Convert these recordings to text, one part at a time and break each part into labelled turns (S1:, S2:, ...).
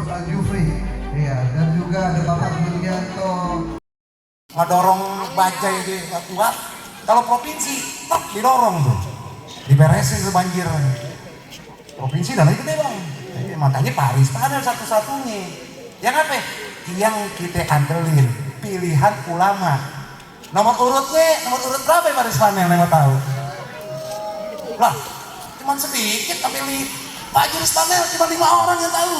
S1: Mas Aljufri, iya, dan juga ada Bapak Yulianto.
S2: Ngedorong bajai di kuat. Kalau provinsi, tak didorong tuh, diberesin tuh banjir. Provinsi dan itu deh bang. Makanya Paris panel satu-satunya. Yang apa? Yang kita andelin pilihan ulama. Nomor urut berapa ya Paris panel? Nggak tahu. Lah, cuman sedikit tapi Pak Haji Rizpanel cuma 5 orang yang tahu.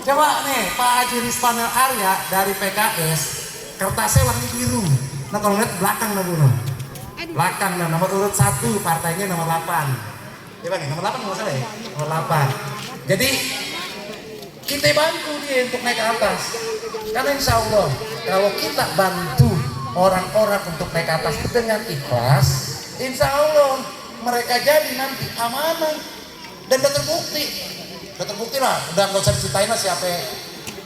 S2: Coba nih Pak Haji Rizpanel Arya dari PKS, kertasnya warna biru. Nah kalau lihat belakang nah bunuh. Belakang nah nomor urut 1 partainya nomor 8. Coba nih nomor 8 nggak salah ya? Nomor 8. Jadi kita bantu dia untuk naik ke atas. Karena insya Allah kalau kita bantu orang-orang untuk naik ke atas dengan ikhlas, insya Allah mereka jadi nanti amanah dan udah terbukti lah. Udah nggak usah diceritain lah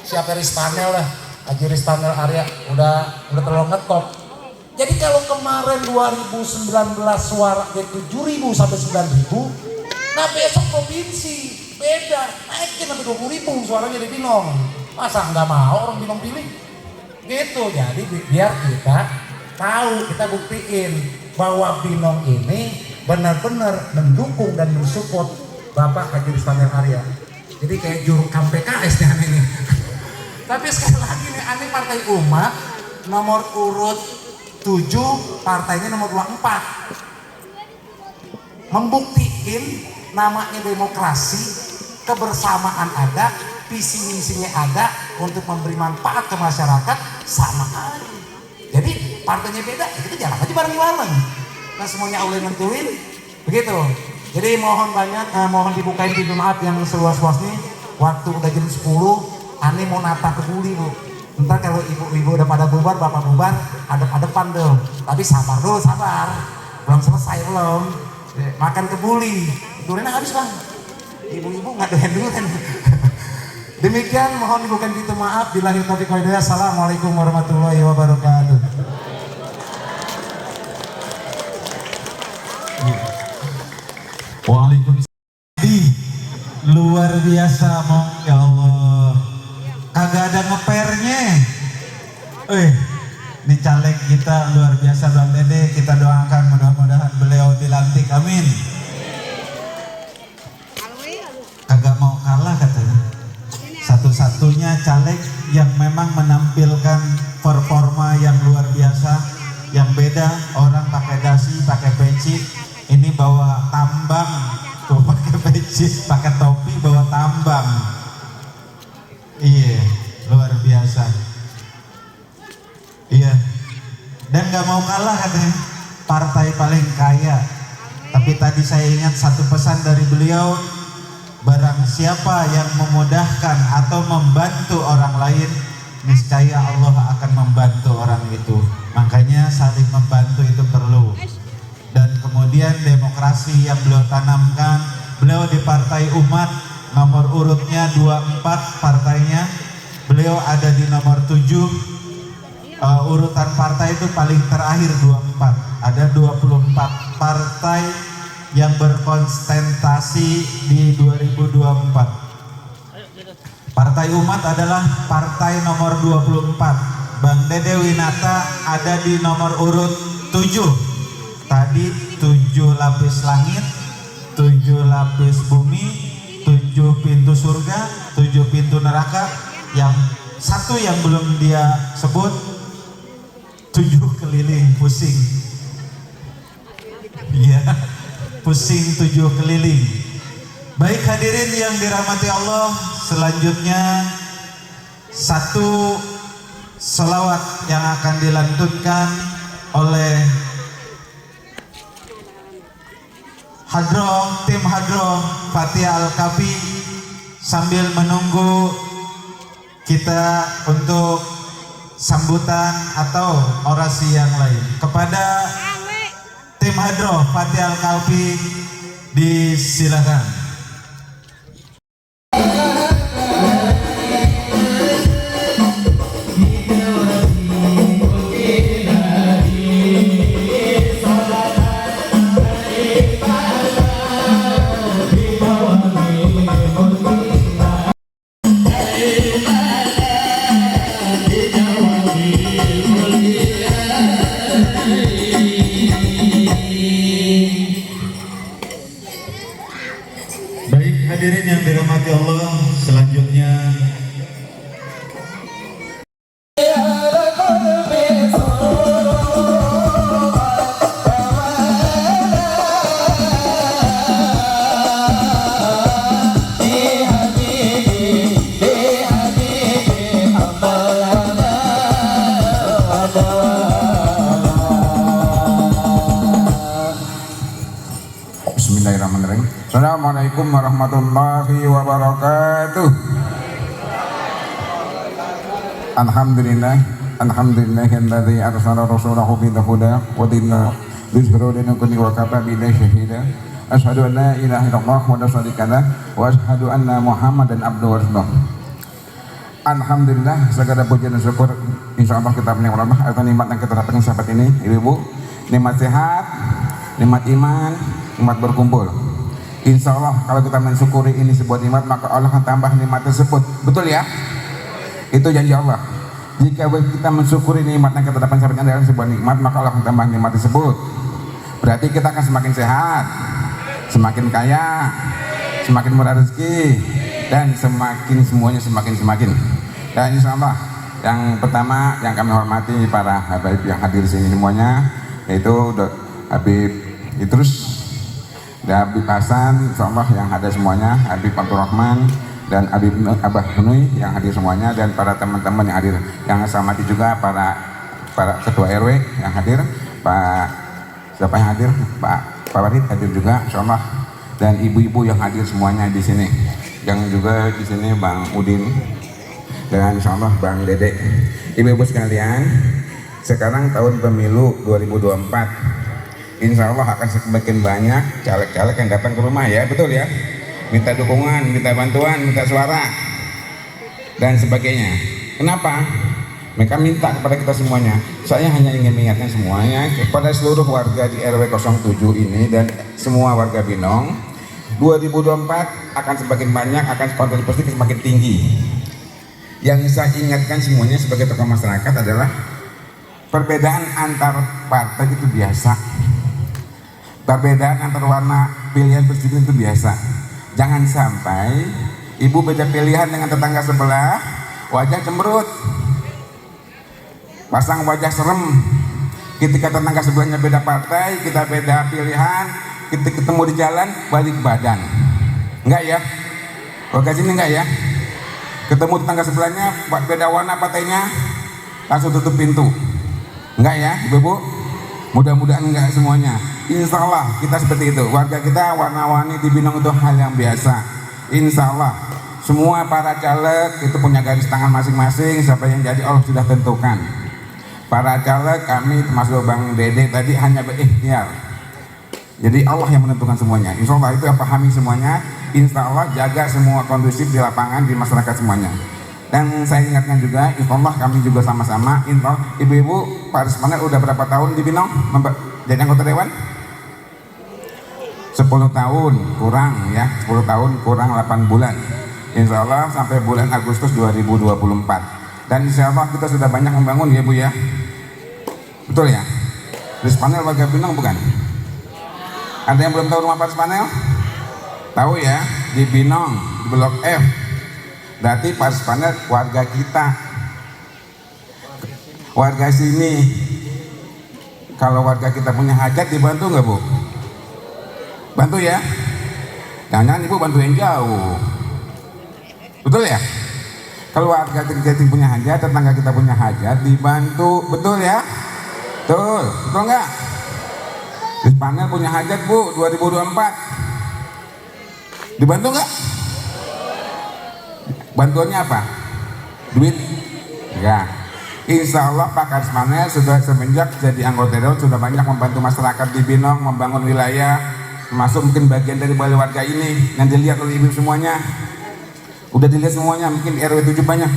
S2: siapa Rizpanel lah, Haji Rizpanel Arya udah terlalu ngetop. Jadi kalau kemarin 2019 suara 7.000 sampai 9.000, nah besok provinsi beda, naikin sampai 20.000 suaranya di Binong. Masa nggak mau orang Binong pilih? Gitu, jadi biar kita tahu, kita buktiin bahwa Binong ini benar-benar mendukung dan mensupport Bapak Haji Rizpanel Arya. Jadi kayak jurukam PKS nih aneh nih. Tapi sekali lagi nih, aneh Partai Umat nomor urut 7, partainya nomor 24. Membuktiin namanya demokrasi, kebersamaan ada, visi misinya ada untuk memberi manfaat ke masyarakat sama aja. Jadi partainya beda, ya kita jalan aja bareng-bareng. Nah semuanya Allah nentuin, begitu. Jadi mohon mohon dibukain pintu maaf yang seluas-luasnya. Waktu udah jam 10, aneh mau nata kebuli bu. Ntar kalau ibu-ibu udah pada bubar, bapak bubar, adep-adepan dong. Tapi sabar dulu, sabar. Belum selesai belum. Makan kebuli, duriannya habis bang. Ibu-ibu nggak doyan dulu kan. Demikian mohon dibukain pintu maaf. Billahi taufiq wal hidayah. Assalamualaikum warahmatullahi wabarakatuh.
S3: Waalaikumsalam. Luar biasa mong ya Allah. Kagak ada ngepernya. Ini caleg kita luar biasa Bang Dede. Kita doakan mudah-mudahan beliau dilantik. Amin. Kagak mau kalah katanya. Satu-satunya caleg yang memang menampilkan performa yang luar biasa, yang beda. Orang pakai dasi, pakai peci, ini bawa tambang, tuh pakai peci, pakai topi, bawa tambang. Iya, luar biasa. Iya, dan gak mau kalah katanya, partai paling kaya. Tapi tadi saya ingat satu pesan dari beliau, barang siapa yang memudahkan atau membantu orang lain, niscaya Allah akan membantu orang itu. Makanya saling membantu itu perlu. Dan kemudian demokrasi yang beliau tanamkan, beliau di Partai Umat nomor urutnya 24 partainya, beliau ada di nomor 7. Urutan partai itu paling terakhir 24. Ada 24 partai yang berkonsentrasi di 2024. Partai Umat adalah partai nomor 24. Bang Dede Winata ada di nomor urut 7. Tadi 7 lapis langit, 7 lapis bumi, 7 pintu surga, 7 pintu neraka. Yang satu yang belum dia sebut, 7 keliling pusing. Iya, pusing 7 keliling. Baik hadirin yang dirahmati Allah, selanjutnya satu selawat yang akan dilantunkan oleh tim Hadroh Fatihah Al-Kafi sambil menunggu kita untuk sambutan atau orasi yang lain. Kepada tim Hadroh Fatihah Al-Kafi disilakan. dirahmati Allah, selanjutnya
S4: Bismillahirrahmanirrahim. Assalamualaikum warahmatullahi wabarakatuh. Alhamdulillahilladzi arsala rasulahu bil huda wa dinil yusra linakun wa kafa billahi syahida. Asyhadu an la ilaha illallah wa la syarika lah wa asyhadu anna Muhammadan abduhu wa rasuluh. Alhamdulillah, segala puji dan syukur insyaallah kita menikmati atas nikmat yang kita dapatkan sahabat ini, Ibu-ibu, nikmat sehat, nikmat iman, nikmat berkumpul. Insya Allah kalau kita mensyukuri ini sebuah nikmat, maka Allah akan tambah nikmat tersebut. Betul ya? Itu janji Allah. Jika kita mensyukuri nikmat yang kita dapatkan dalam sebuah nikmat, maka Allah akan tambah nikmat tersebut. Berarti kita akan semakin sehat, semakin kaya, semakin murah rezeki, dan semakin semuanya semakin. Dan insya Allah yang pertama yang kami hormati para Habib yang hadir di sini semuanya, yaitu Habib Idrus, Habib Hasan, insyaallah yang ada semuanya, Habib Abdurrahman dan Habib Abah Hunui yang hadir semuanya, dan para teman-teman yang hadir, yang saya hormati juga para ketua RW yang hadir, Pak siapa yang hadir, Pak Warid hadir juga, insyaallah, dan ibu-ibu yang hadir semuanya di sini, yang juga di sini Bang Udin dan insyaallah Bang Dede. Ibu-ibu sekalian, sekarang tahun pemilu 2024. Insya Allah akan semakin banyak caleg-caleg yang datang ke rumah ya, betul ya, minta dukungan, minta bantuan, minta suara dan sebagainya. Kenapa? Mereka minta kepada kita semuanya. Saya hanya ingin mengingatkan semuanya kepada seluruh warga di RW 07 ini dan semua warga Binong, 2024 akan semakin banyak, akan spontaneitas semakin tinggi. Yang saya ingatkan semuanya sebagai tokoh masyarakat adalah perbedaan antar partai itu biasa. Perbedaan antar warna pilihan presiden itu biasa. Jangan sampai ibu beda pilihan dengan tetangga sebelah, wajah cemberut, pasang wajah serem. Ketika tetangga sebelahnya beda partai, kita beda pilihan, kita ketemu di jalan, balik badan. Enggak ya? Warga sini enggak ya? Ketemu tetangga sebelahnya, beda warna partainya, langsung tutup pintu. Enggak ya, ibu-ibu? Mudah-mudahan enggak semuanya. Insya Allah kita seperti itu. Warga kita warna-warni di Binong itu hal yang biasa. Insya Allah semua para caleg itu punya garis tangan masing-masing. Siapa yang jadi Allah sudah tentukan. Para caleg kami termasuk Bang Dede tadi hanya berikhtiar. Jadi Allah yang menentukan semuanya. Insya Allah itu yang pahami semuanya. Insya Allah jaga semua kondusif di lapangan, di masyarakat semuanya. Dan saya ingatkan juga, insya Allah kami juga sama-sama, insya Allah, ibu-ibu, Pak Rismanel udah berapa tahun di Binong jadi anggota dewan? 10 tahun kurang ya, 10 tahun kurang 8 bulan. Insya Allah sampai bulan Agustus 2024. Dan insya Allah kita sudah banyak membangun ya Bu ya. Betul ya? Rismanel warga Binong bukan? Ada yang belum tahu rumah Pak Rismanel? Tahu ya, di Binong, di Blok F. Berarti Pak Rismanel warga kita, warga sini. Kalau warga kita punya hajat dibantu nggak Bu? Bantu ya? Jangan-jangan Ibu bantu yang jauh. Betul ya? Kalau warga kita punya hajat, tetangga kita punya hajat, dibantu. Betul ya? Betul. Betul nggak? Rismanel punya hajat Bu 2024. Dibantu nggak? Bantuannya apa? Duit? Enggak. Insya Allah Pak Rismanel sudah semenjak jadi anggota dewan sudah banyak membantu masyarakat di Binong, membangun wilayah, termasuk mungkin bagian dari balai warga ini yang dilihat oleh ibu semuanya. Udah dilihat semuanya, mungkin di RW 7 banyak.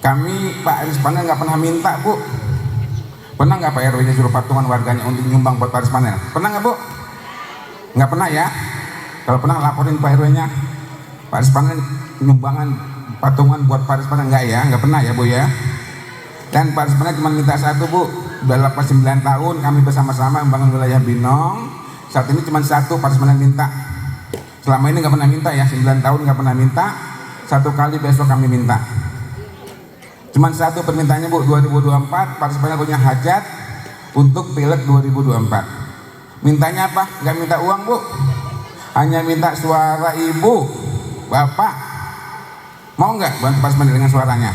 S4: Kami Pak Rismanel nggak pernah minta Bu. Pernah nggak Pak RW-nya suruh patungan warganya untuk nyumbang buat Pak Rismanel? Pernah nggak Bu? Nggak pernah ya? Kalau pernah laporin Pak RW-nya. Pak Rismanel nyumbangan patungan buat Pak Rismanel enggak ya? Enggak pernah ya Bu ya? Dan Pak Rismanel cuma minta satu Bu. Udah 9 tahun kami bersama-sama membangun wilayah Binong. Saat ini cuma satu Pak Rismanel minta. Selama ini nggak pernah minta ya, 9 tahun nggak pernah minta. 1 kali besok kami minta. Cuman satu permintaannya Bu, 2024 Pak Supaya punya hajat untuk pileg 2024. Mintanya apa? Nggak minta uang Bu, hanya minta suara ibu, bapak. Mau nggak bantu Pak Supaya dengan suaranya?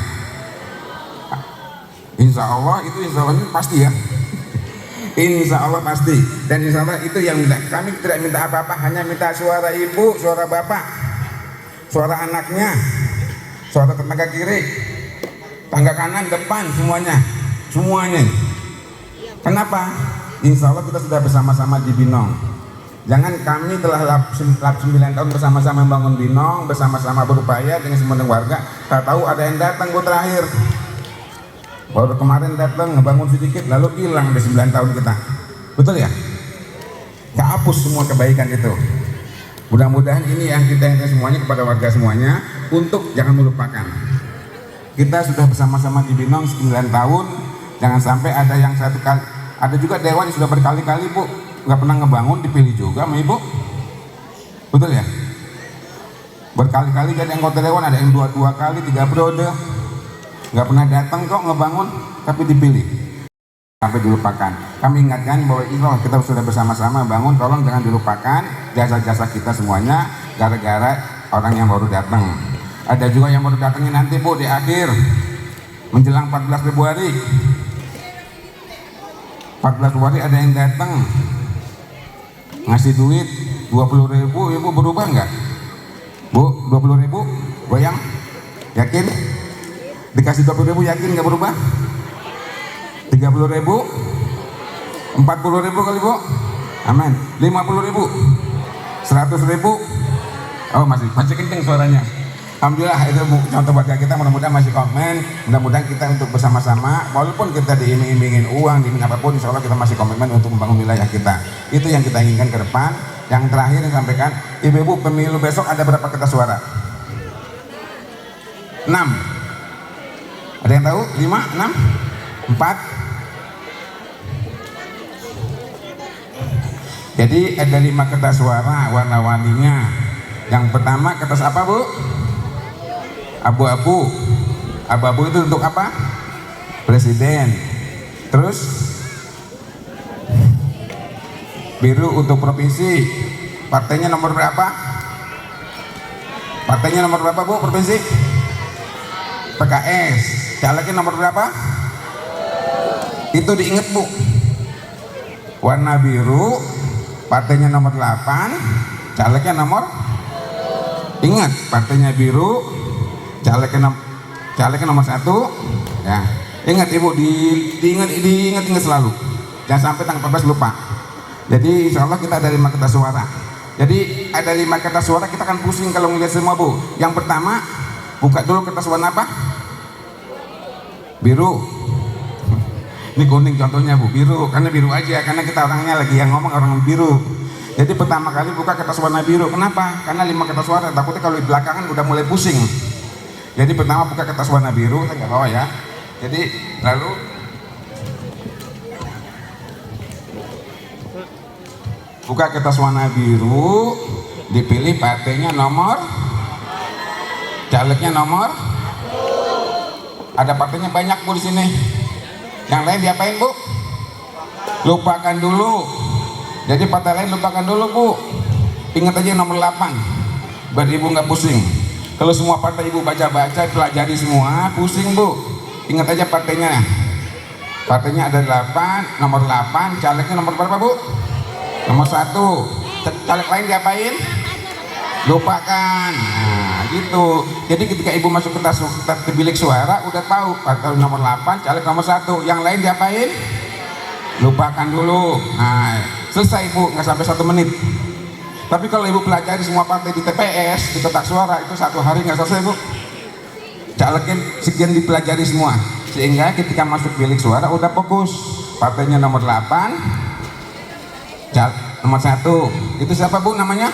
S4: Insya Allah itu, insya Allah ini pasti ya. Insya Allah pasti, dan insya Allah itu yang minta. Kami tidak minta apa-apa, hanya minta suara ibu, suara bapak, suara anaknya, suara tetangga kiri, tangga kanan, depan, semuanya. Kenapa? Insya Allah kita sudah bersama-sama di Binong. Jangan kami telah 9 tahun bersama-sama membangun Binong, bersama-sama berupaya dengan semua warga. Tak tahu ada yang datang Bu terakhir. Baru kemarin datang ngebangun sedikit lalu hilang di 9 tahun kita. Betul ya? Kehapus semua kebaikan itu. Mudah-mudahan ini yang kita ingatkan semuanya kepada warga semuanya untuk jangan melupakan. Kita sudah bersama-sama di Binong 9 tahun. Jangan sampai ada yang satu kali. Ada juga dewan yang sudah berkali-kali Bu nggak pernah ngebangun, dipilih juga sama Ibu. Betul ya? Berkali-kali jadi anggota dewan, ada yang 2 kali, 3 periode. Nggak pernah datang kok ngebangun, tapi dipilih. Sampai dilupakan. Kami ingatkan bahwa insya Allah kita sudah bersama-sama bangun, tolong jangan dilupakan jasa-jasa kita semuanya gara-gara orang yang baru datang. Ada juga yang baru datangnya nanti Bu di akhir menjelang 14 Februari. 14 Februari ada yang datang ngasih duit 20.000, Ibu berubah nggak? Bu, 20.000 goyang? Yakin? Dikasih 20.000 yakin nggak berubah? 30.000? 40.000 kali Bu? Amin. 50.000? 100.000? Oh masih kenceng suaranya. Alhamdulillah itu contoh warga kita, mudah-mudahan masih komen, mudah-mudahan kita untuk bersama-sama walaupun kita diiming-imingin uang, diiming apapun, insya Allah kita masih komitmen untuk membangun wilayah kita. Itu yang kita inginkan ke depan. Yang terakhir yang sampaikan, Ibu-ibu pemilu besok ada berapa kertas suara? 6. Ada yang tahu? 5, 6, 4. Jadi ada 5 kertas suara warna-warninya. Yang pertama kertas apa Bu? Abu-abu. Abu-abu itu untuk apa? Presiden. Terus biru untuk provinsi. Partainya nomor berapa? Partainya nomor berapa Bu provinsi? PKS. Calegnya nomor berapa? Itu diingat Bu. Warna biru, partainya nomor 8, calegnya nomor. Ingat, partainya biru, calegnya nomor 1. Ya. Ingat Ibu, diingat selalu. Jangan sampai tanggal 14 lupa. Jadi insya Allah kita ada 5 kertas suara. Jadi ada 5 kertas suara, kita akan pusing kalau ngeliat semua Bu. Yang pertama, buka dulu kertas warna apa? Biru. Ini kuning contohnya Bu, biru. Karena biru aja, karena kita orangnya lagi yang ngomong orang biru. Jadi pertama kali buka kertas warna biru. Kenapa? Karena 5 kertas suara, takutnya kalau di belakangan udah mulai pusing. Jadi pertama buka kertas warna biru, saya nggak bawa ya. Jadi lalu buka kertas warna biru, dipilih partainya nomor, calegnya nomor. Ada partainya banyak Bu di sini. Yang lain diapain Bu? Lupakan dulu. Jadi partai lain lupakan dulu Bu. Ingat aja nomor 8. Biar Ibu nggak pusing. Kalau semua partai Ibu baca-baca, pelajari semua, pusing Bu. Ingat aja partainya. Partainya ada 8, nomor 8, calegnya nomor berapa Bu? Nomor 1. Caleg lain diapain? Lupakan. Nah gitu. Jadi ketika Ibu masuk ke bilik suara udah tahu partai nomor 8, caleg nomor 1. Yang lain diapain? Lupakan dulu. Nah selesai Bu, nggak sampai 1 menit. Tapi kalau Ibu pelajari semua partai di TPS, di kotak suara, itu 1 hari nggak selesai Bu. Calegnya sekian dipelajari semua, sehingga ketika masuk bilik suara udah fokus. Partainya nomor 8, nomor 1. Itu siapa Bu namanya?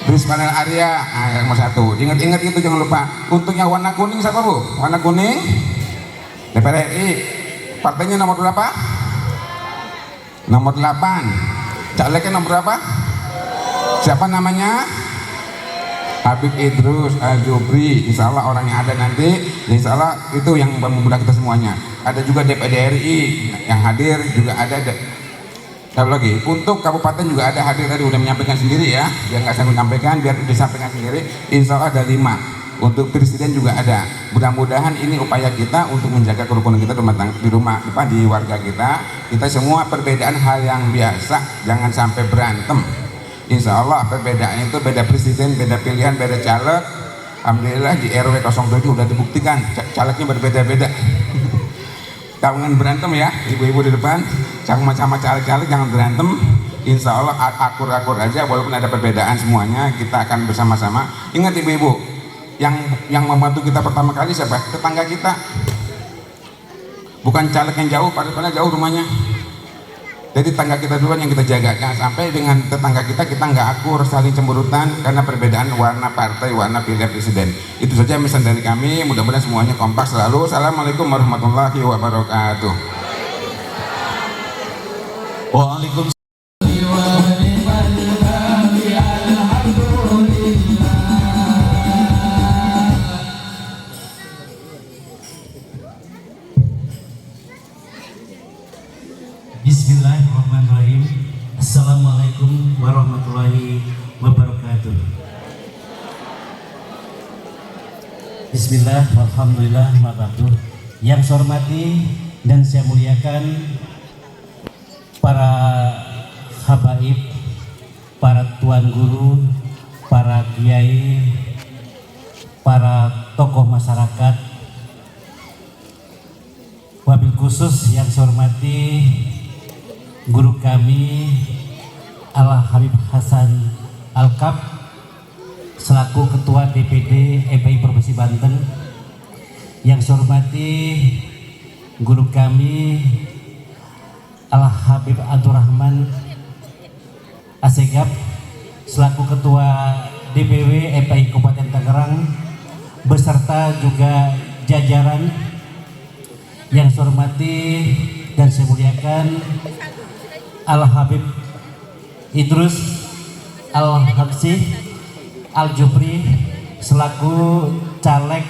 S4: Prispanel Arya. Nah, nomor 1. Ingat-ingat itu, jangan lupa. Untuk yang warna kuning siapa Bu? Warna kuning DPR RI. Partainya nomor berapa? Nomor 8. Calegnya nomor berapa? Siapa namanya? Habib Idrus Al-Jubri. Insya Allah orang yang ada nanti, insya Allah itu yang memudahkan kita semuanya. Ada juga DPD RI yang hadir, juga ada. Satu lagi, untuk kabupaten juga ada hadir, tadi udah menyampaikan sendiri ya, biar nggak saya menyampaikan, biar disampaikan sendiri. Insya Allah ada 5. Untuk presiden juga ada. Mudah-mudahan ini upaya kita untuk menjaga kerukunan kita di rumah, di warga kita. Kita semua perbedaan hal yang biasa, jangan sampai berantem. Insya Allah perbedaannya itu beda presiden, beda pilihan, beda caleg. Alhamdulillah di RW 07 udah dibuktikan calegnya berbeda-beda. Jangan berantem ya, ibu-ibu di depan, sama caleg-caleg jangan berantem. Insya Allah akur-akur aja, walaupun ada perbedaan semuanya kita akan bersama-sama. Ingat ibu-ibu, yang membantu kita pertama kali siapa? Tetangga kita, bukan caleg yang jauh, padahal jauh rumahnya. Jadi tetangga kita duluan yang kita jaga, jangan sampai dengan tetangga kita nggak akur, saling cemburutan karena perbedaan warna partai, warna pilihan presiden. Itu saja pesan dari kami, mudah-mudahan semuanya kompak selalu. Assalamualaikum warahmatullahi wabarakatuh.
S3: Waalaikumsalam.
S5: Bismillahirrahmanirrahim. Assalamualaikum warahmatullahi wabarakatuh. Bismillah, alhamdulillah, wabarakatuh. Yang saya hormati dan saya muliakan para habaib, para tuan guru, para kiai, para tokoh masyarakat, wabil khusus yang saya hormati guru kami Al Habib Hasan Al-Kab selaku Ketua DPD FPI Provinsi Banten. Yang saya hormati guru kami Al Habib Abdurrahman Asegaf selaku Ketua DPW FPI Kabupaten Tangerang beserta juga jajaran. Yang saya hormati dan saya muliakan Al Habib Idrus Al-Habsi Al-Jubri selaku caleg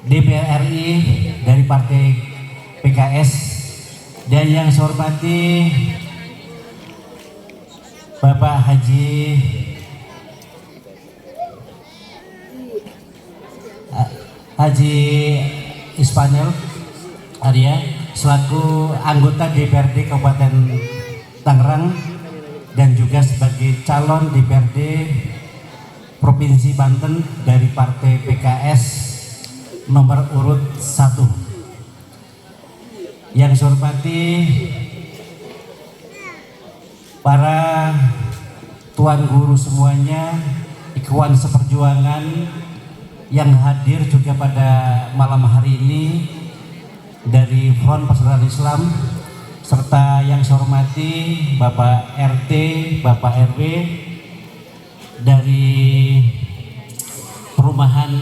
S5: DPR RI dari Partai PKS. Dan yang saya hormati Bapak Haji Ispanil Arya selaku anggota DPRD Kabupaten Tangerang dan juga sebagai calon DPRD Provinsi Banten dari Partai PKS nomor urut 1. Yang saya hormati para tuan guru semuanya, ikhwan seperjuangan yang hadir juga pada malam hari ini dari Front Persatuan Islam, serta yang saya hormati Bapak RT, Bapak RW dari perumahan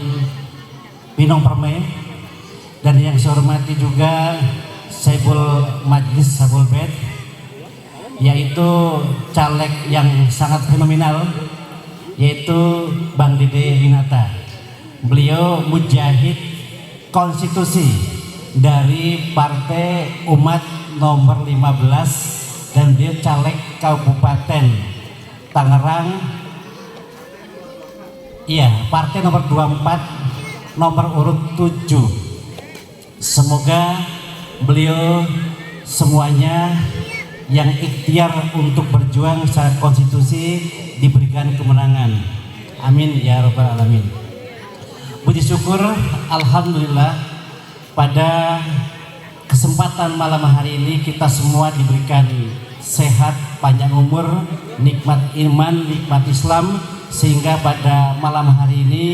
S5: Pinong Permai, dan yang saya hormati juga Saiful Majlis Sabul Bed, yaitu caleg yang sangat fenomenal, yaitu Bang Dede Winata. Beliau mujahid konstitusi dari Partai Umat nomor 15 dan dia caleg Kabupaten Tangerang. Iya, partai nomor 24 nomor urut 7. Semoga beliau semuanya yang ikhtiar untuk berjuang secara konstitusi diberikan kemenangan. Amin ya rabbal alamin. Puji syukur, alhamdulillah, pada kesempatan malam hari ini kita semua diberikan sehat, panjang umur, nikmat iman, nikmat Islam, sehingga pada malam hari ini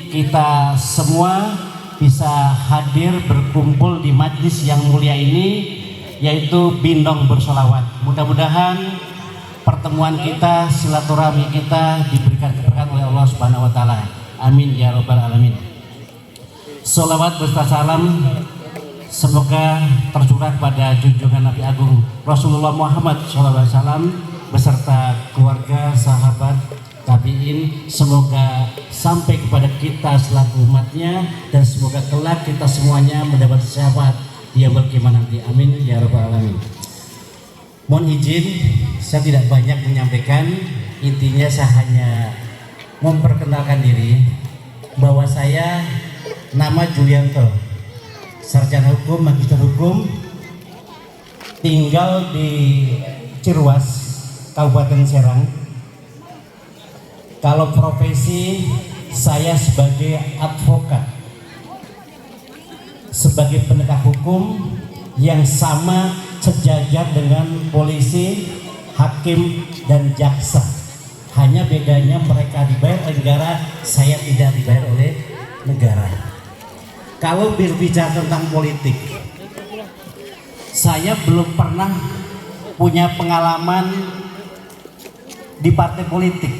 S5: kita semua bisa hadir berkumpul di majlis yang mulia ini, yaitu Bindong Bersolawat. Mudah-mudahan pertemuan kita, silaturahmi kita diberikan keberkahan oleh Allah Subhanahu wa taala. Amin ya rabbal alamin. Sholawat beserta salam semoga tercurah pada junjungan Nabi Agung Rasulullah Muhammad SAW beserta keluarga, sahabat, tabi'in, semoga sampai kepada kita selaku umatnya, dan semoga kelak kita semuanya mendapat syafaat di yaumul qiyamah nanti. Amin ya rabbal alamin. Mohon izin, saya tidak banyak menyampaikan. Intinya saya hanya memperkenalkan diri bahwa saya nama Julianto, sarjana hukum, magister hukum, tinggal di Cirwas, Kabupaten Serang. Kalau profesi saya sebagai advokat, sebagai penegak hukum yang sama sejajar dengan polisi, hakim, dan jaksa. Hanya bedanya mereka dibayar oleh negara, saya tidak dibayar oleh negara. Kalau berbicara tentang politik, saya belum pernah punya pengalaman di partai politik.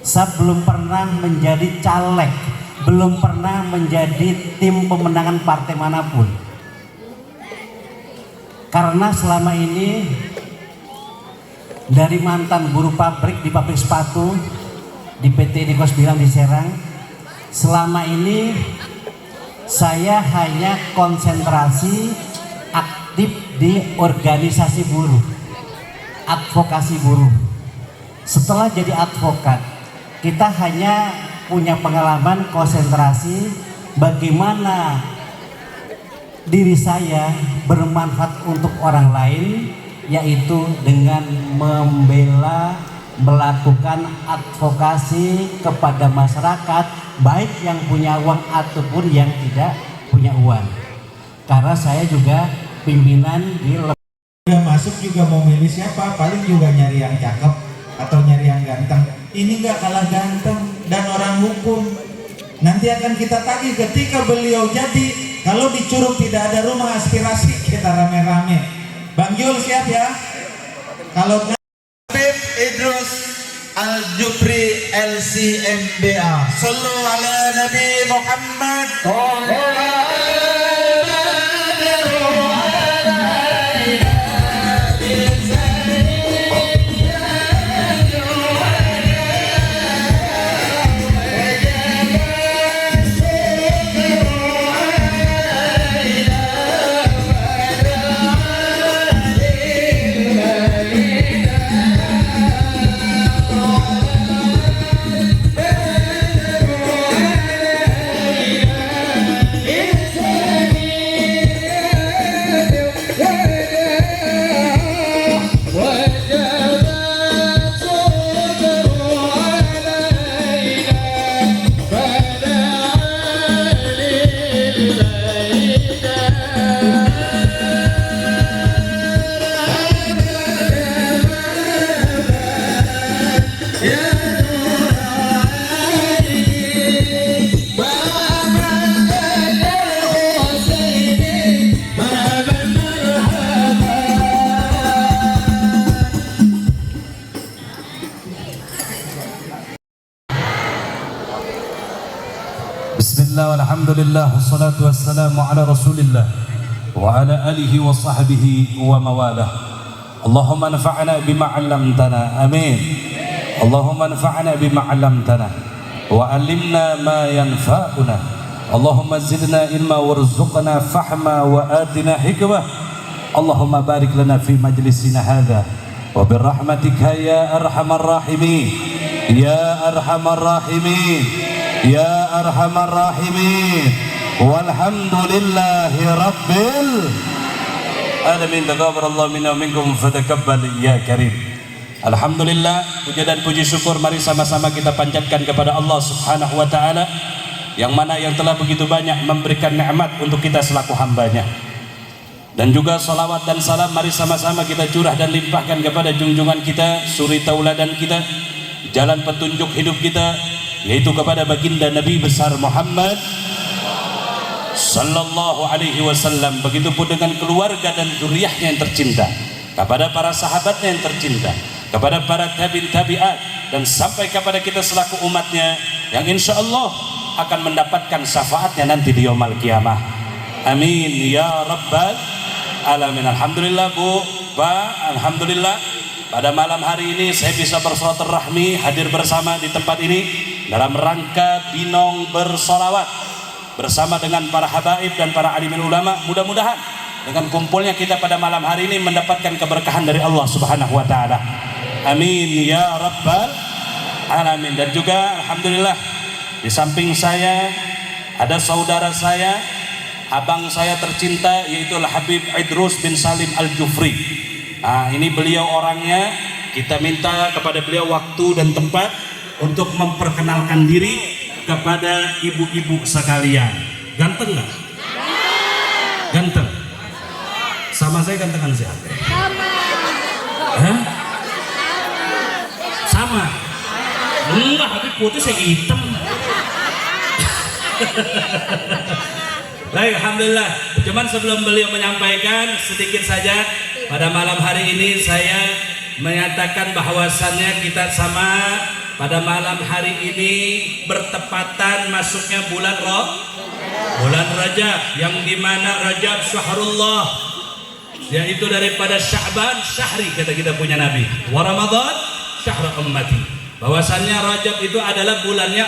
S5: Saya belum pernah menjadi caleg, belum pernah menjadi tim pemenangan partai manapun. Karena selama ini dari mantan buruh pabrik di pabrik sepatu di PT Dikos Bilang di Serang, selama ini saya hanya konsentrasi aktif di organisasi buruh, advokasi buruh. Setelah jadi advokat, kita hanya punya pengalaman konsentrasi bagaimana diri saya bermanfaat untuk orang lain, yaitu dengan membela, melakukan advokasi kepada masyarakat, baik yang punya uang ataupun yang tidak punya uang. Karena saya juga pimpinan di
S3: Udah masuk juga mau milih siapa, paling juga nyari yang cakep atau nyari yang ganteng. Ini nggak kalah ganteng dan orang hukum. Nanti akan kita tagih ketika beliau jadi. Kalau di Curug tidak ada rumah aspirasi, kita rame-rame. Bang Jul siap ya? Kalau
S6: Habib Idrus Al-Jubri LCMBA. Sallu ala Nabi Muhammad.
S7: Bismillah walhamdulillah wassalatu wassalamu ala rasulillah wa ala alihi wa sahbihi wa mawalah. Allahumma nafa'na bima 'allamtana, amin. Allahumma nafa'na bima 'allamtana wa 'allimna ma yanfa'una. Allahumma zidna ilma warzuqna fahma wa atina hikmah. Allahumma barik lana fi majlisina hadha wa birahmatika ya arhamar rahimin, ya arhamar rahimin, ya arhamar rahimin. Walhamdulillahi rabbil alamin. Taqabbalallahu minna wa minkum fataqabbal ya karim. Alhamdulillah, puja dan puji syukur mari sama-sama kita panjatkan kepada Allah Subhanahu wa taala yang mana yang telah begitu banyak memberikan nikmat untuk kita selaku hambanya. Dan juga salawat dan salam mari sama-sama kita curah dan limpahkan kepada junjungan kita, suri tauladan kita, jalan petunjuk hidup kita, yaitu kepada baginda Nabi besar Muhammad sallallahu alaihi wasallam. Begitupun dengan keluarga dan zuriyahnya yang tercinta, kepada para sahabatnya yang tercinta, kepada para tabi'in tabi'at, dan sampai kepada kita selaku umatnya yang insya Allah akan mendapatkan syafaatnya nanti di yaumul qiyamah. Amin ya rabbal alamin. Alhamdulillah Bu, Pak, alhamdulillah pada malam hari ini saya bisa bersilaturahmi hadir bersama di tempat ini dalam rangka binong bersolawat bersama dengan para habaib dan para alimin ulama. Mudah-mudahan dengan kumpulnya kita pada malam hari ini mendapatkan keberkahan dari Allah Subhanahu wa taala. Amin ya rabbal alamin. Dan juga alhamdulillah di samping saya ada saudara saya, abang saya tercinta, yaitu Al-Habib Idrus bin Salim Al-Jufri. Nah, ini beliau orangnya, kita minta kepada beliau waktu dan tempat untuk memperkenalkan diri kepada ibu-ibu sekalian. Ganteng nggak? Ganteng. Sama saya gantengan siapa? Hah? Sama. Enggak, Habib putih saya hitam. Baik, alhamdulillah. Cuman sebelum beliau menyampaikan sedikit saja, pada malam hari ini saya menyatakan bahwasannya kita sama pada malam hari ini bertepatan masuknya bulan Rajab, yang dimana Rajab syahrullah, yaitu daripada Sya'ban syahri, kata kita punya Nabi, wa Ramadan syahr ummati, bahwasannya Rajab itu adalah bulannya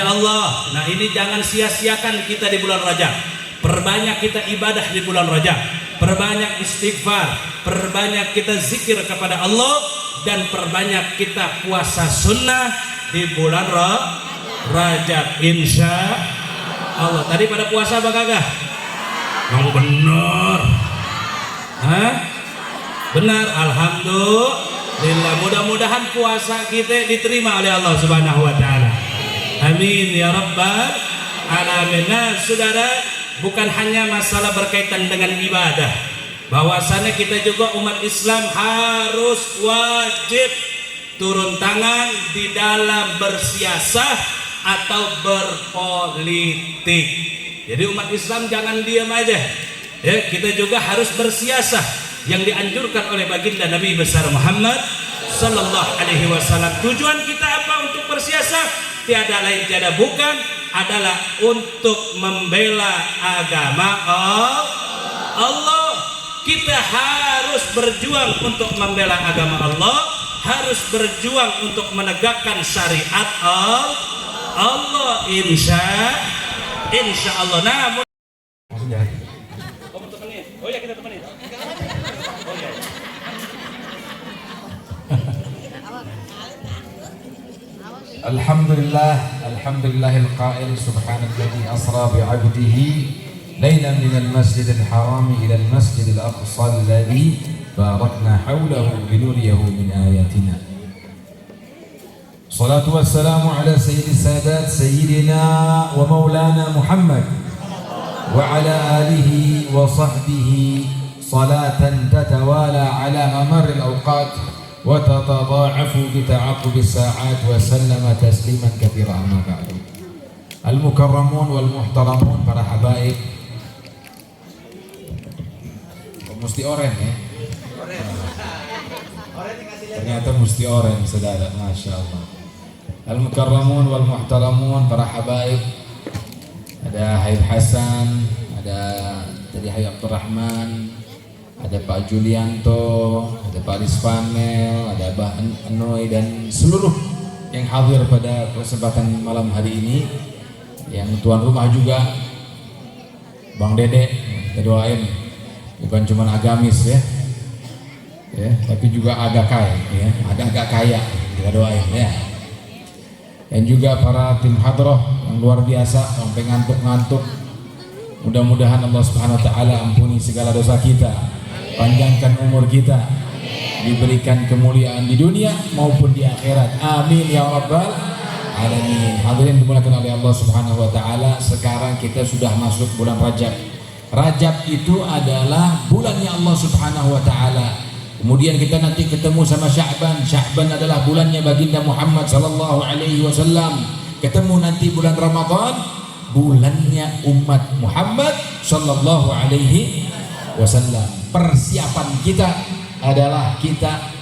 S7: Allah. Nah, ini jangan sia-siakan kita di bulan Rajab. Perbanyak kita ibadah di bulan Rajab, perbanyak istighfar, perbanyak kita zikir kepada Allah, dan perbanyak kita puasa sunnah di bulan Rajab, insya Allah. Tadi pada puasa apa kagak? Kamu benar? Hah? Benar, alhamdulillah. Mudah-mudahan puasa kita diterima oleh Allah Subhanahu wa taala. Amin ya rabbal alamin. Nah, saudara, bukan hanya masalah berkaitan dengan ibadah, bahwasannya kita juga umat Islam harus wajib turun tangan di dalam bersiasah atau berpolitik. Jadi umat Islam jangan diam aja. Ya, kita juga harus bersiasah yang dianjurkan oleh baginda Nabi besar Muhammad sallallahu alaihi wasallam. Tujuan kita apa untuk bersiasah? Tiada lain tiada bukan adalah untuk membela agama Allah. Kita harus berjuang untuk membela agama Allah, harus berjuang untuk menegakkan syariat Allah, insya Allah. Nah, oh ya, kita temenin. Oh ya.
S8: Alhamdulillahil qail subhanalladzi asra bi'abdihi lailan minal masjidil haram ila al masjidil aqsa alladzi barakna hawlahu linuriyahu min ayatina. Salatu wassalamu ala sayyidis sadat sayyidina wa maulana Muhammad wa ala alihi wa sahbihi salatan tatawala ala mamaril awqat وتتضاعف بتعاقب الساعات وسلم تسليما كثيرا. أما بعد. المكرمون والmuhtaramun, para habaib. Mesti oren ya. Ternyata mesti oren, saudara. Masya Allah. Al-mukarramun wal-muhtaramun, para habaib. Ada Habib Hasan, ada tadi Habib Abdurrahman, ada Pak Julianto, ada Pak Rizvanel, ada Abah Anoy, dan seluruh yang hadir pada kesempatan malam hari ini. Yang tuan rumah juga, Bang Dede, kita doain bukan cuma agamis ya, tapi juga agak kaya, ya, agak kaya, kita doain ya. Dan juga para tim hadroh yang luar biasa sampai ngantuk-ngantuk. Mudah-mudahan Allah Subhanahu wa taala ampuni segala dosa kita, panjangkan umur kita, diberikan kemuliaan di dunia maupun di akhirat. Amin ya rabbal alamin. Hadirin dimuliakan oleh Allah Subhanahu wa taala, sekarang kita sudah masuk bulan Rajab. Rajab itu adalah bulannya Allah Subhanahu wa taala. Kemudian kita nanti ketemu sama Sya'ban. Sya'ban adalah bulannya baginda Muhammad sallallahu alaihi wasallam. Ketemu nanti bulan Ramadan, bulannya umat Muhammad sallallahu alaihi wasallam. Persiapan kita adalah kita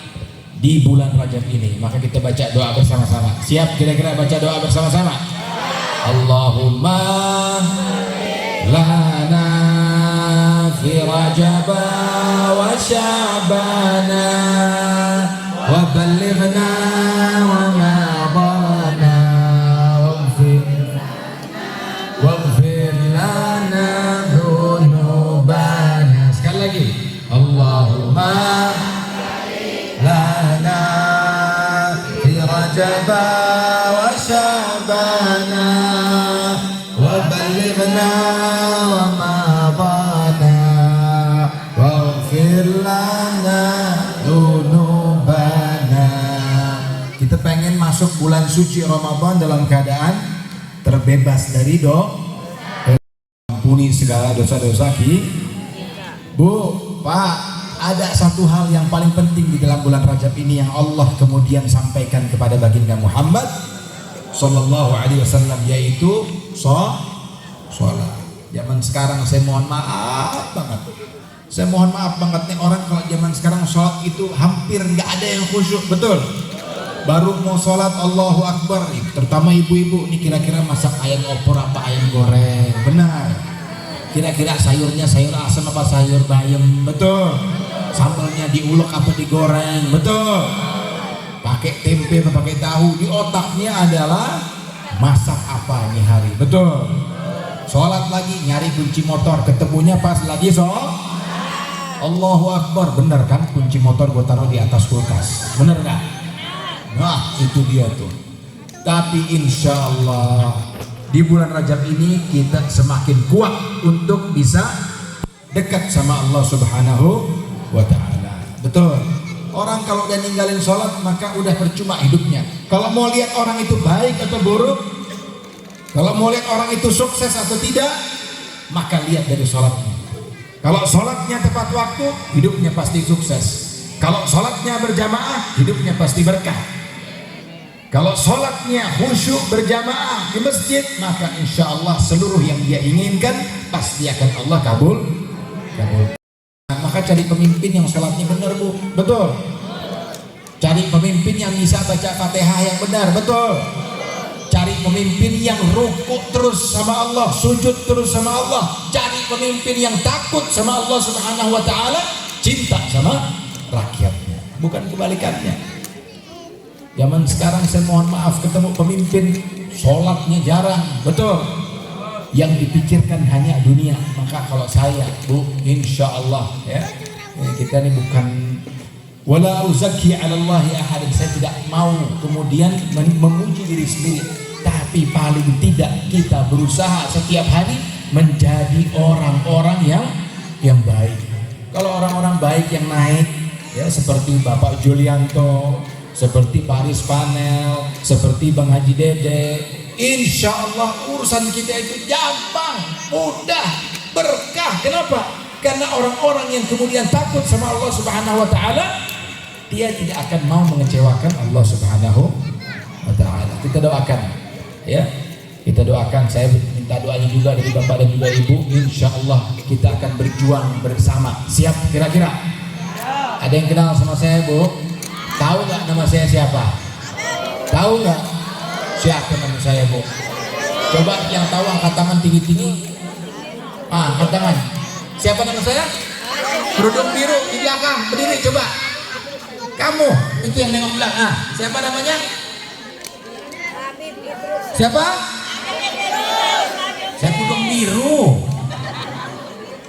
S8: di bulan Rajab ini. Maka kita baca doa bersama-sama. Siap kira-kira baca doa bersama-sama? Allahumma lana fi Rajab رجب وشعبانا وبلغنا رمضانا واغفر لنا ذنوبنا. Sekali lagi, Allahumma lana fi rajab wa sya'bana wa balighna ramadana waghfir lana dzunubana. Kita pengen masuk bulan suci Ramadan dalam keadaan terbebas dari ampuni segala dosa-dosa Bu, Pak, ada satu hal yang paling penting di dalam bulan Rajab ini yang Allah kemudian sampaikan kepada baginda Muhammad Sallallahu Alaihi Wasallam, yaitu sholat. Zaman sekarang saya mohon maaf banget. Saya mohon maaf banget nih, orang kalau zaman sekarang sholat itu hampir nggak ada yang khusyuk, betul? Baru mau sholat Allahu Akbar, terutama ibu-ibu nih, kira-kira masak ayam opor apa ayam goreng, benar? Kira-kira sayurnya sayur asam apa sayur bayam, betul? Sambalnya diulek apa digoreng, betul? Pakai tempe apa pakai tahu, di otaknya adalah masak apa ini hari, betul? Sholat lagi nyari kunci motor, ketemunya pas lagi Allahu Akbar, bener kan? Kunci motor gue taruh di atas kulkas, bener gak? Nah itu dia tuh. Tapi insya Allah di bulan Rajab ini kita semakin kuat untuk bisa dekat sama Allah Subhanahu wa Ta'ala. Betul. Orang kalau udah ninggalin sholat maka udah percuma hidupnya. Kalau mau lihat orang itu baik atau buruk, kalau mau lihat orang itu sukses atau tidak, maka lihat dari sholatnya. Kalau sholatnya tepat waktu, hidupnya pasti sukses. Kalau sholatnya berjamaah, hidupnya pasti berkah. Kalau sholatnya khusyuk berjamaah di masjid, maka insya Allah seluruh yang dia inginkan pasti akan Allah kabul. Maka cari pemimpin yang sholatnya benar, Bu, betul. Cari pemimpin yang bisa baca Fatihah yang benar, betul. Cari pemimpin yang rukuk terus sama Allah, sujud terus sama Allah. Cari pemimpin yang takut sama Allah Subhanahu wa Ta'ala, cinta sama rakyatnya, bukan kebalikannya. Zaman sekarang saya mohon maaf, ketemu pemimpin sholatnya jarang, betul. Yang dipikirkan hanya dunia. Maka kalau saya, Bu, insya Allah ya, kita ini bukan wala uzaki 'ala Allahi ahad, saya tidak mau kemudian memuji diri sendiri, tapi paling tidak kita berusaha setiap hari menjadi orang-orang yang baik. Kalau orang-orang baik yang naik ya, seperti Bapak Julianto, seperti Paris Panel, seperti Bang Haji Dede, insya Allah urusan kita itu gampang, mudah, berkah. Kenapa? Karena orang-orang yang kemudian takut sama Allah Subhanahu wa Ta'ala, dia tidak akan mau mengecewakan Allah Subhanahu wa Ta'ala. Kita doakan ya, kita doakan. Saya minta doanya juga dari Bapak dan juga Ibu. Insya Allah kita akan berjuang bersama. Siap kira-kira? Ada yang kenal sama saya, Bu? Tahu nggak nama saya siapa? Tahu nggak? Siapa nama saya, Bu? Coba yang tahu angkat tangan tinggi-tinggi. Angkat tangan. Siapa nama saya? Kerudung biru di belakang, berdiri coba. Kamu itu yang nengok belakang. Siapa namanya? Siapa? Saya kerudung biru.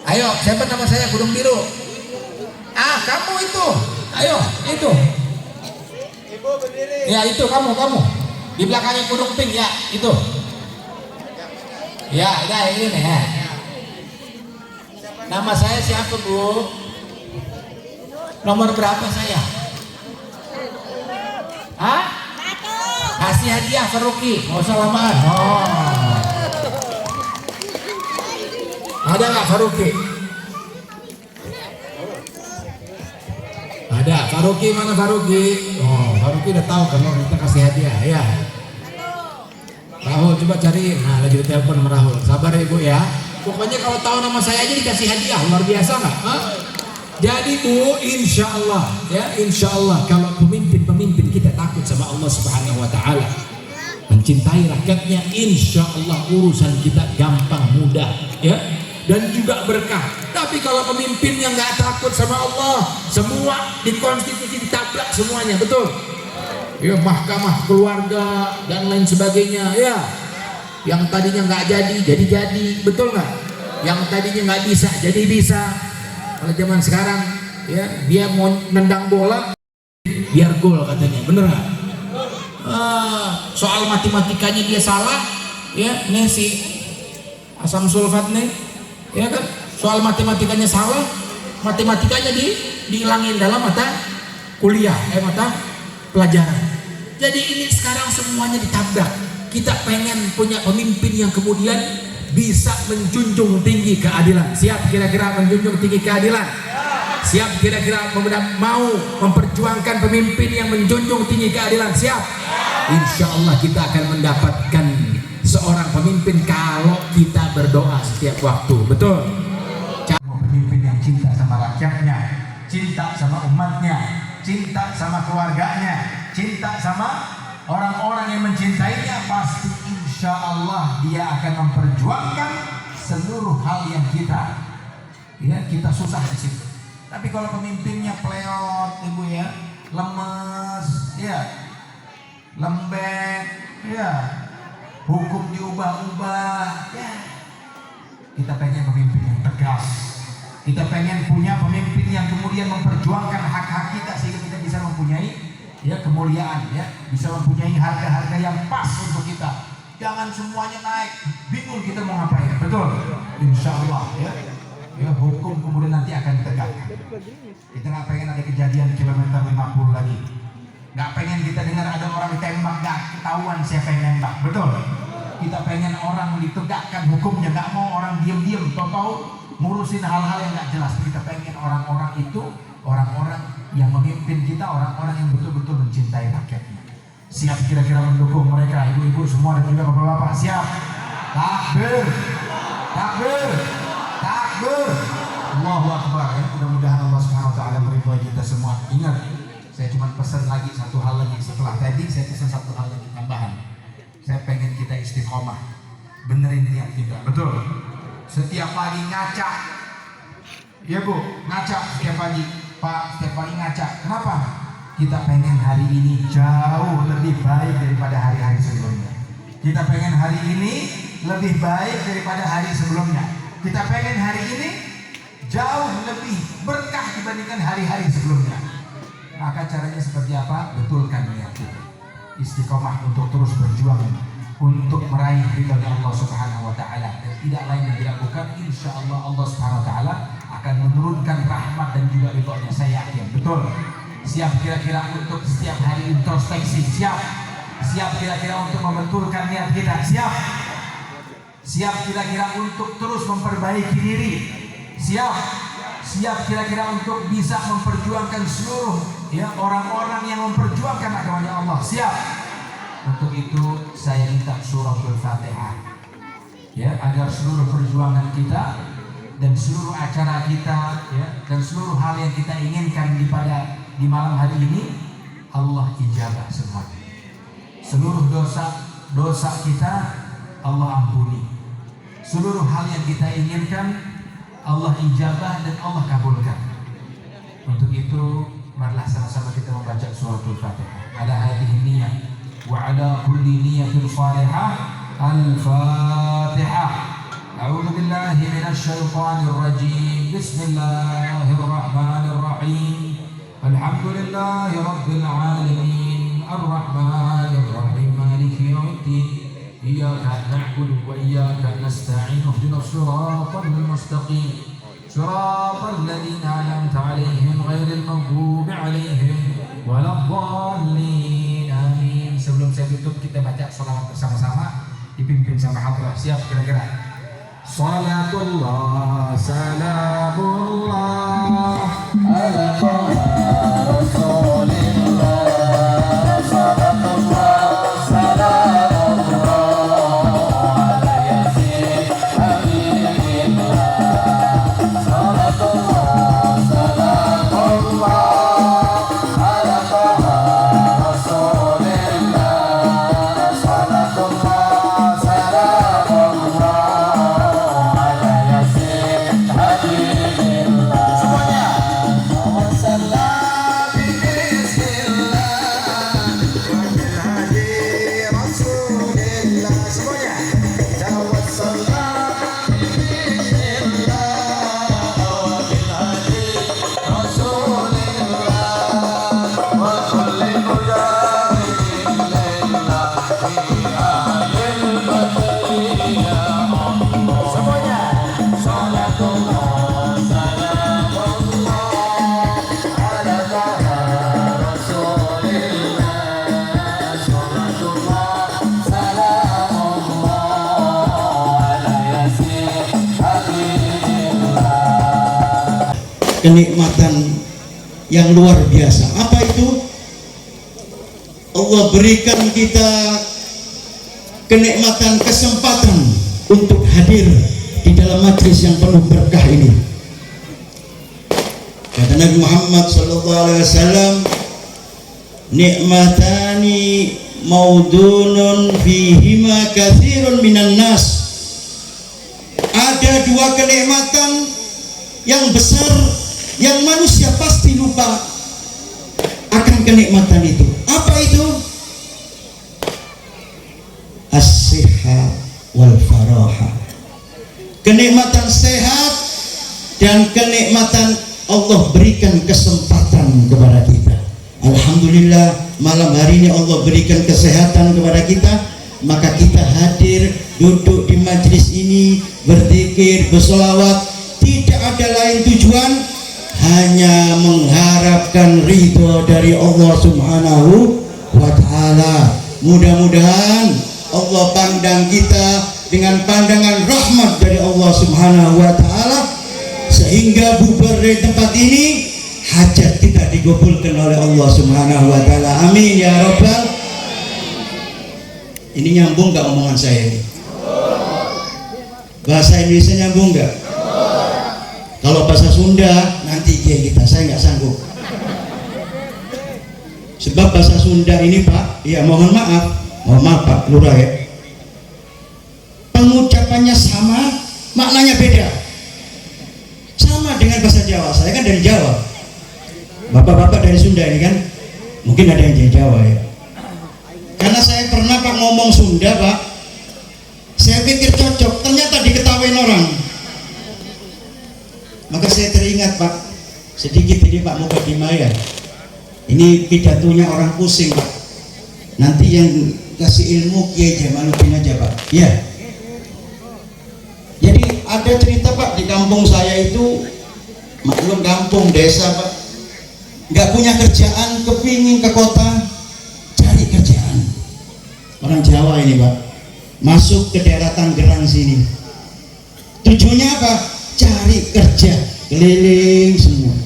S8: Ayo, siapa nama saya kerudung biru? Kamu itu. Ayo, itu. Ya itu kamu di belakangnya kerudung pink ya itu. Ya, udah ini nih ya. Nama saya siapa, Bu? Nomor berapa saya? Hah? Kasih hadiah Faruqi, nggak usah lamaan. Ada nggak Faruqi? Ada. Faruqi mana Faruqi? Faruqi udah tahu kalau kita kasih hadiah ya. Rahul coba cari. Nah lagi di telepon sama Rahul. Sabar ya, Bu ya. Pokoknya kalau tahu nama saya aja dikasih hadiah, luar biasa nggak? Jadi Bu, insya Allah ya, insya Allah kalau pemimpin kita takut sama Allah Subhanahu Wa Taala, mencintai rakyatnya, insya Allah urusan kita gampang mudah ya. dan juga berkah. Tapi kalau pemimpinnya nggak takut sama Allah, semua di konstitusi ditabrak semuanya, betul? Ya, mahkamah keluarga dan lain sebagainya, ya. Yang tadinya nggak jadi, betul nggak? Yang tadinya nggak bisa, jadi bisa. Kalau zaman sekarang, ya, dia mau nendang bola, biar gol katanya, bener nggak? Soal matematikanya dia salah, ya, nih si asam sulfat nih, ya kan? Soal matematikanya salah, matematikanya dihilangin dalam mata kuliah, mata pelajaran. Jadi ini sekarang semuanya ditabrak. Kita pengen punya pemimpin yang kemudian bisa menjunjung tinggi keadilan. Siap kira-kira menjunjung tinggi keadilan? Siap kira-kira mau memperjuangkan pemimpin yang menjunjung tinggi keadilan? Siap? Insya Allah kita akan mendapatkan seorang pemimpin kalau kita berdoa setiap waktu. Betul?
S2: Pemimpin yang cinta sama rakyatnya, cinta sama umatnya, cinta sama keluarganya, cinta sama orang-orang yang mencintainya, pasti insya Allah dia akan memperjuangkan seluruh hal yang kita susah di situ. Tapi kalau pemimpinnya pleot, ibu ya, lemes, ya, lembek, ya, hukum diubah-ubah, ya. Kita pengen pemimpin yang tegas. Kita pengen punya pemimpin yang kemudian memperjuangkan hak-hak kita sehingga kita bisa mempunyai, ya, kemuliaan, ya, bisa mempunyai harga-harga yang pas untuk kita. Jangan semuanya naik, bingung kita mau ngapain. Betul? Insya Allah, ya. Ya, hukum kemudian nanti akan ditegakkan. Kita nggak pengen ada kejadian kilometer 50 lagi. Nggak pengen kita dengar ada orang tembak nggak ketahuan siapa yang nembak. Betul? Kita pengen orang ditegakkan hukumnya, nggak mau orang diem-diem, tahu-tahu ngurusin hal-hal yang nggak jelas. Kita pengen orang-orang itu orang-orang yang memimpin kita, orang-orang yang betul-betul mencintai rakyatnya. Siap kira-kira mendukung mereka, ibu-ibu semua dan juga bapak-bapak? Siap? Takbir, takbir, takbir. Allahu Akbar. Ya, mudah-mudahan Allah Subhanahu Wa Taala meridhoi kita semua. Ingat, saya cuma pesan lagi satu hal lagi setelah tadi. Saya pesan satu hal lagi tambahan. Saya pengen kita istiqomah, benerin niat kita. Betul? Setiap pagi ngaca, ya Bu, ngaca setiap pagi. Pak, setiap pagi ngaca. Kenapa? Kita pengen hari ini jauh lebih baik daripada hari-hari sebelumnya. Kita pengen hari ini lebih baik daripada hari sebelumnya. Kita pengen hari ini jauh lebih berkah dibandingkan hari-hari sebelumnya. Maka caranya seperti apa? Betulkan niat kita. Istiqomah untuk terus berjuang untuk meraih ridha Allah Subhanahu Wa Taala, dan tidak lain yang dilakukan. Insya Allah Allah Subhanahu Wa Taala akan menurunkan rahmat dan juga ridhonya, saya yakin. Betul? Siap kira-kira untuk setiap hari introspeksi? Siap? Siap kira-kira untuk membetulkan niat kita? Siap? Siap kira-kira untuk terus memperbaiki diri? Siap? Siap kira-kira untuk bisa memperjuangkan seluruh, ya, orang-orang yang memperjuangkan agamanya Allah? Siap? Untuk itu saya minta suratul Fatihah, ya, agar seluruh perjuangan kita dan seluruh acara kita, ya, dan seluruh hal yang kita inginkan di malam hari ini Allah ijabah semua. Seluruh dosa kita Allah ampuni. Seluruh hal yang kita inginkan Allah ijabah dan Allah kabulkan. Untuk itu marilah sama-sama kita membaca suratul Fatihah. Ada hadhihi niyah wa ala kulli niyatin salihah. Al-Fatihah. A'udzu billahi minasy syaithanir rajim. Bismillahirrahmanirrahim. Alhamdulillahi rabbil alamin. Ar-Rahmanir Rahim. Maliki yaumiddin. Iyyaka na'budu wa iyyaka nasta'in. Ihdinas siratal mustaqim. Siratal ladzina an'amta 'alaihim ghairil maghdubi 'alaihim waladdallin. Amin. Sebelum saya tutup, kita baca shalawat bersama-sama dipimpin sama Hadrah. Siap kira-kira? Salatullah salamullah ala rasulillah. Salatullah
S9: kenikmatan yang luar biasa. Apa itu? Allah berikan kita kenikmatan, kesempatan untuk hadir di dalam majlis yang penuh berkah ini. Kata Nabi Muhammad SAW, nikmatani maudunun fihima katsirun minan nas. Ada dua kenikmatan yang besar yang manusia pasti lupa akan kenikmatan itu. Apa itu? As-sihha wal faraha. Kenikmatan sehat dan kenikmatan Allah berikan kesempatan kepada kita. Alhamdulillah, malam hari ini Allah berikan kesehatan kepada kita, maka kita hadir, duduk di majlis ini, berzikir, bersolawat, tidak ada lain tujuan, hanya mengharapkan ridho dari Allah Subhanahu wa Ta'ala. Mudah-mudahan Allah pandang kita dengan pandangan rahmat dari Allah Subhanahu wa Ta'ala, sehingga bubar dari tempat ini hajat kita digabulkan oleh Allah Subhanahu wa Ta'ala. Amin ya Rabbal. Ini nyambung gak omongan saya ini? Bahasa Indonesia nyambung gak? Kalau bahasa Sunda nanti kita, saya nggak sanggup. Sebab bahasa Sunda ini Pak, ya mohon maaf Pak Lurah ya, pengucapannya sama, maknanya beda. Sama dengan bahasa Jawa, saya kan dari Jawa. Bapak-bapak dari Sunda ini kan, mungkin ada yang dari Jawa ya. Karena saya pernah Pak ngomong Sunda Pak, saya pikir cocok, ternyata diketawain orang. Maka saya teringat Pak, sedikit ini Pak mukadimah ya. Ini pidatonya orang pusing Pak. Nanti yang kasih ilmu Kiai Jamaluddin aja Pak. Ya. Jadi ada cerita Pak, di kampung saya itu, maklum kampung desa Pak, nggak punya kerjaan, kepingin ke kota cari kerjaan. Orang Jawa ini Pak, masuk ke daerah Tangerang sini. Tujuannya apa? Cari kerja, keliling semua.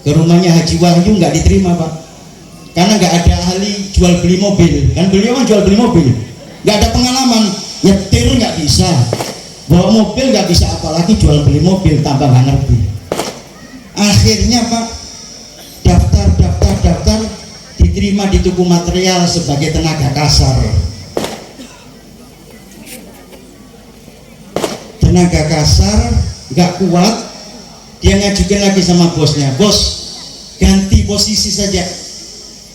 S9: Ke rumahnya Haji Wahyu nggak diterima Pak, karena nggak ada ahli jual beli mobil. Kan beliau kan jual beli mobil, nggak ada pengalaman, nyetir nggak bisa, bawa mobil nggak bisa, apalagi jual beli mobil, tambah nggak ngerti. Akhirnya Pak, daftar, diterima di tuku material sebagai tenaga kasar. Tenaga kasar nggak kuat, dia ngajukan lagi sama bosnya, bos ganti posisi saja,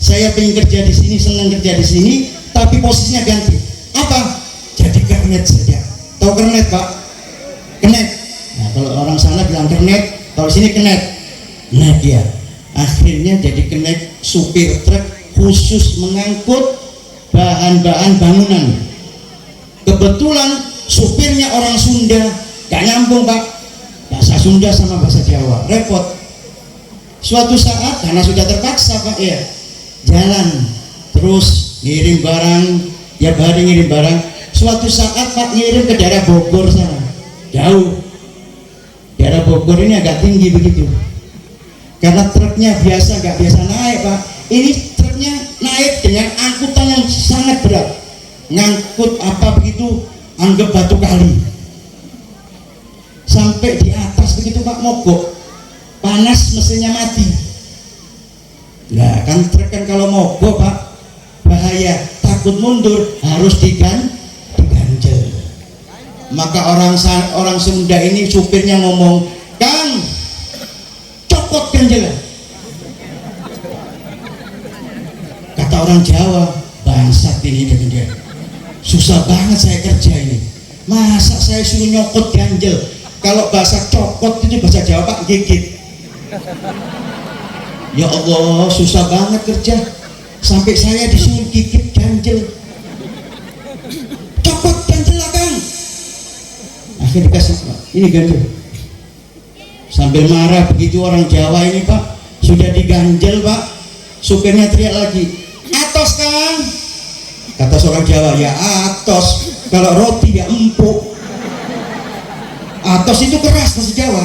S9: saya pengen kerja di sini, senang kerja di sini, tapi posisinya ganti. Apa? Jadi kernet saja. Tahu kernet Pak? Kernet. Nah kalau orang sana bilang kernet, kalau sini kernet. Nah dia akhirnya jadi kernet supir truk khusus mengangkut bahan-bahan bangunan. Kebetulan supirnya orang Sunda, gak nyambung Pak, bahasa Sunda sama bahasa Jawa, repot. Suatu saat karena sudah terpaksa Pak ya, jalan terus ngirim barang, tiap hari ngirim barang. Suatu saat Pak ngirim ke daerah Bogor sana, jauh. Daerah Bogor ini agak tinggi begitu, karena truknya biasa nggak biasa naik Pak. Ini truknya naik dengan angkutan yang sangat berat, ngangkut apa begitu, anggap batu kali. Sampai di atas begitu Pak, mogok, panas, mesinnya mati. Nah kan truk kan kalau mogok Pak bahaya, takut mundur harus diganjel. Maka orang Sunda ini supirnya ngomong, Kang, copot ganjel. Kata orang Jawa, bangsat ini dia, susah banget saya kerja ini, masa saya suruh nyokot ganjel. Kalau bahasa copot itu bahasa Jawa Pak, gigit. Ya Allah, susah banget kerja, sampai saya disuruh gigit ganjel. Copot ganjel lah Kang. Akhirnya dikasih Pak, ini ganjel. Sambil marah begitu orang Jawa ini Pak, sudah diganjel Pak, supirnya teriak lagi, atos Kang. Kata seorang Jawa, ya atos, kalau roti ya empuk. Atos itu keras bahasa Jawa.